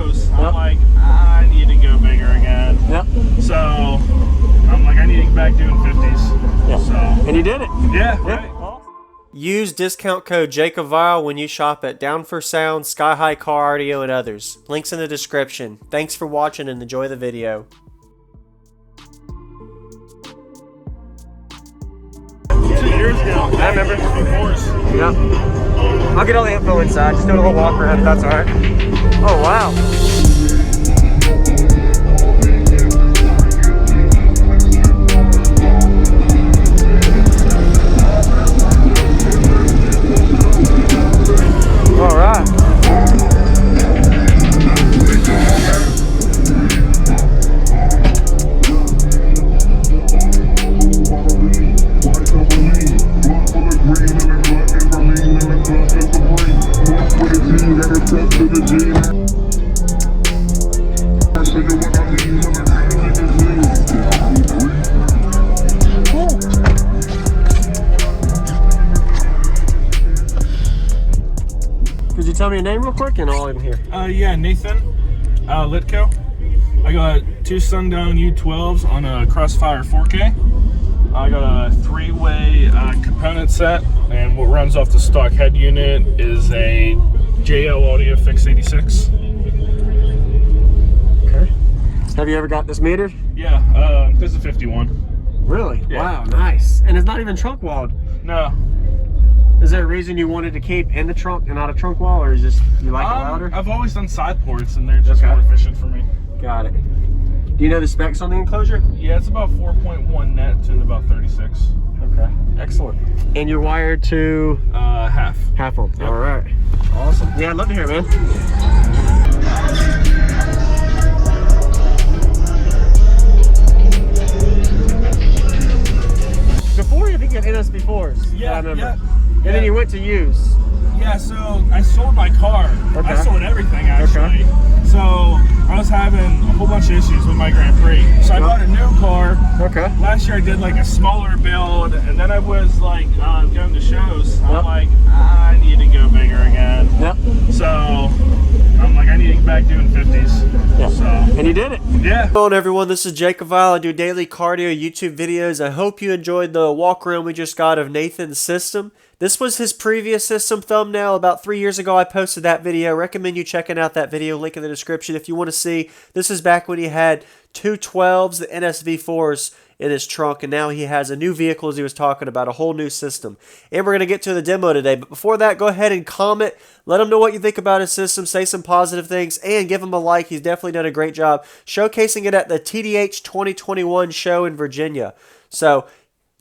shows, I'm like, I need to go bigger again. So I'm like, I need to get back doing 50s. So, and you did it. Yeah, right. Use discount code JacobViral when you shop at Down for Sound, Sky High Car Audio, and others. Links in the description. Thanks for watching and enjoy the video. 2 years ago. I remember. Of course. Yeah. I'll get all the info inside. Just doing a little walk around if that's alright. Oh, wow. Alright. Could you tell me your name real quick and all in here? Yeah, Nathan Litko. I got 2 Sundown U12s on a Crossfire 4K. I got a 3-way component set, and what runs off the stock head unit is a JL Audio Fix 86. Okay. Have you ever got this metered? Yeah, this is a 51. Really? Yeah. Wow, nice. And it's not even trunk walled. No. Is there a reason you wanted to keep in the trunk and not a trunk wall, or is just you like it louder? I've always done side ports, and they're just more efficient for me. Got it. Do you know the specs on the enclosure? Yeah, it's about 4.1 net to about 36. Okay, excellent. And you're wired to? Half. Half ohm. Yep. All right. Awesome. Yeah, I'd love to hear it, man. Before you think you had NSB4s. Yeah, I remember. yeah. And then you went to use. Yeah, so I sold my car. Okay. I sold everything, actually. Okay. So I was having a whole bunch of issues with my Grand Prix. So I bought a new car. Okay. Last year I did like a smaller build, and then I was like going to shows. I'm like, I need to go bigger again. So I'm like, I need to get back doing 50s. Yeah. So. And you did it. Yeah. Hello everyone, this is JacobViral. I do daily cardio YouTube videos. I hope you enjoyed the walk around we just got of Nathan's system. This was his previous system thumbnail about 3 years ago. I posted that video. Recommend you checking out that video. Link in the description if you want to see. This is back when he had 2 12s, the NSV4s in his trunk, and now he has a new vehicle, as he was talking about, a whole new system. And we're going to get to the demo today. But before that, go ahead and comment. Let him know what you think about his system. Say some positive things, and give him a like. He's definitely done a great job showcasing it at the TDH 2021 show in Virginia. So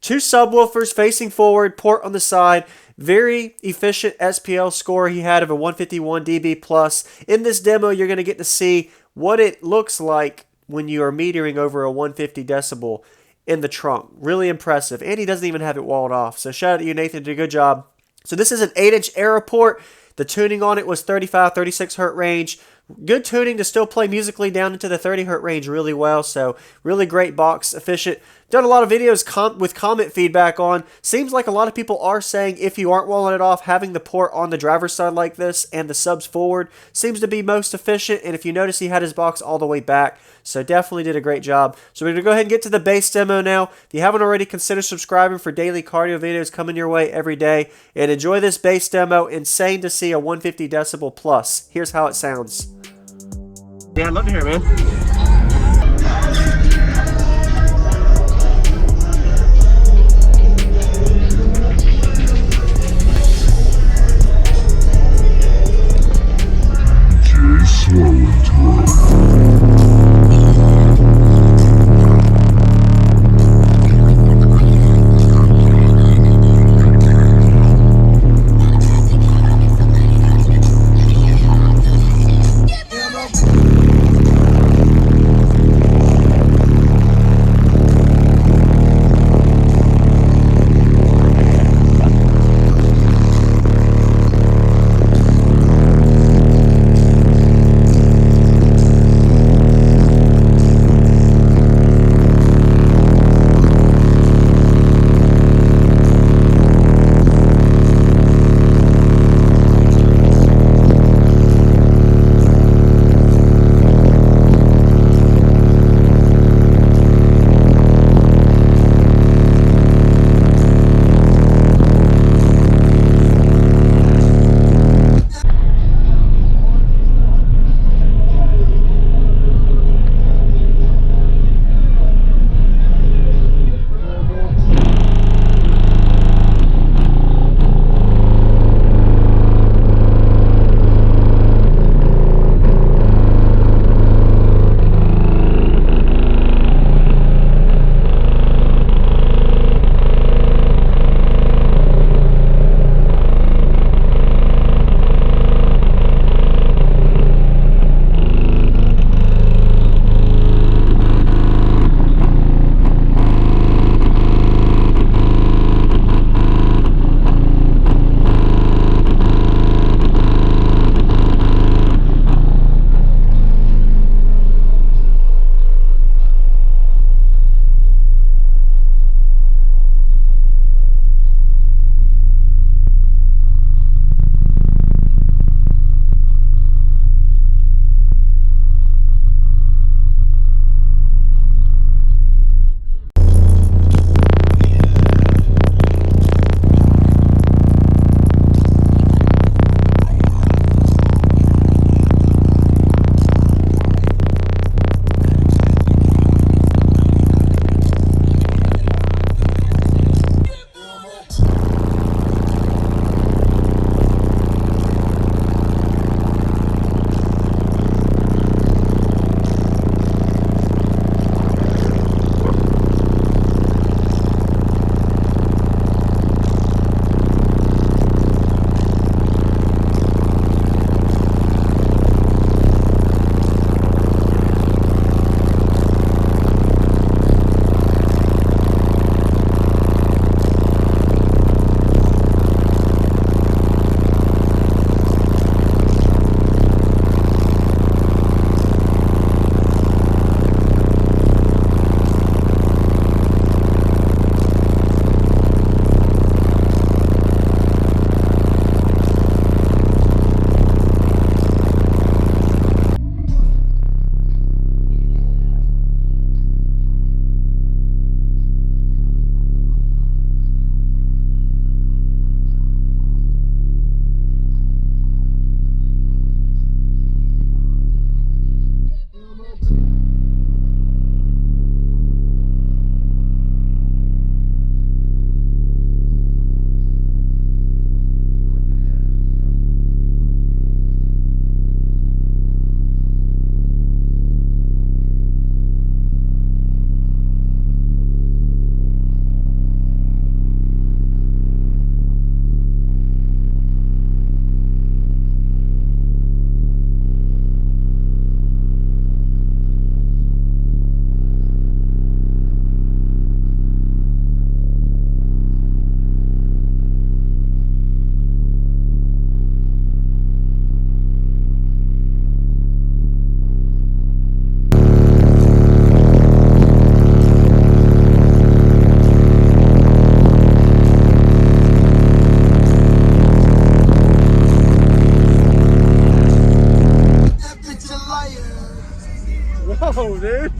2 subwoofers facing forward, port on the side. Very efficient SPL score he had of a 151 dB plus. In this demo, you're going to get to see what it looks like when you are metering over a 150 decibel in the trunk. Really impressive. And he doesn't even have it walled off. So shout out to you, Nathan. Did a good job. So this is an 8-inch Era port. The tuning on it was 35, 36 hertz range. Good tuning to still play musically down into the 30 hertz range really well. So really great box, efficient. Done a lot of videos with comment feedback on. Seems like a lot of people are saying if you aren't walling it off, having the port on the driver's side like this and the subs forward seems to be most efficient. And if you notice, he had his box all the way back. So definitely did a great job. So we're going to go ahead and get to the bass demo now. If you haven't already, consider subscribing for daily cardio videos coming your way every day. And enjoy this bass demo. Insane to see a 150 decibel plus. Here's how it sounds. Yeah, I'd love to hear it, man. Whoa, dude.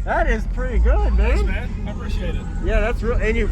That is pretty good, man. Thanks, man. I appreciate it. Yeah, that's real. And you,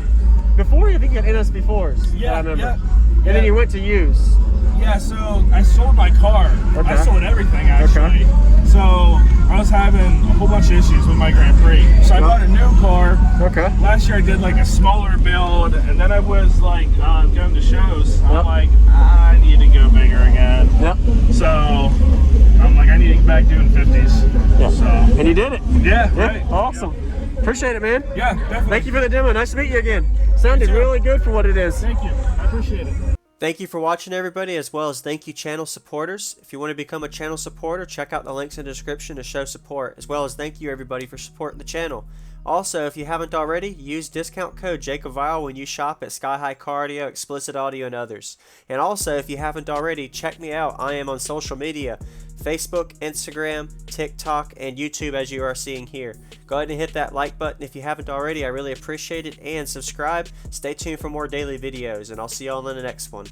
before you think you had NS4s. Yeah, I remember. yeah. And then you went to use. Yeah, so I sold my car. Okay. I sold everything, actually. Okay. So I was having a whole bunch of issues with my Grand Prix. So I bought a new car. Okay. Last year I did like a smaller build, and then I was like going to shows. I'm like, I need to go bigger again. Yep. So I'm like, I need to get back doing 50s. Yeah. So. And you did it. Yeah, Yeah. right. Awesome. Yeah. Appreciate it, man. Yeah, definitely. Thank you for the demo. Nice to meet you again. Sounded really good for what it is. Thank you. I appreciate it. Thank you for watching, everybody, as well as thank you, channel supporters. If you want to become a channel supporter, check out the links in the description to show support, as well as thank you, everybody, for supporting the channel. Also, if you haven't already, use discount code JacobViral when you shop at Sky High Cardio, Explicit Audio, and others. And also, if you haven't already, check me out. I am on social media, Facebook, Instagram, TikTok, and YouTube, as you are seeing here. Go ahead and hit that like button if you haven't already. I really appreciate it. And subscribe. Stay tuned for more daily videos, and I'll see y'all in the next one.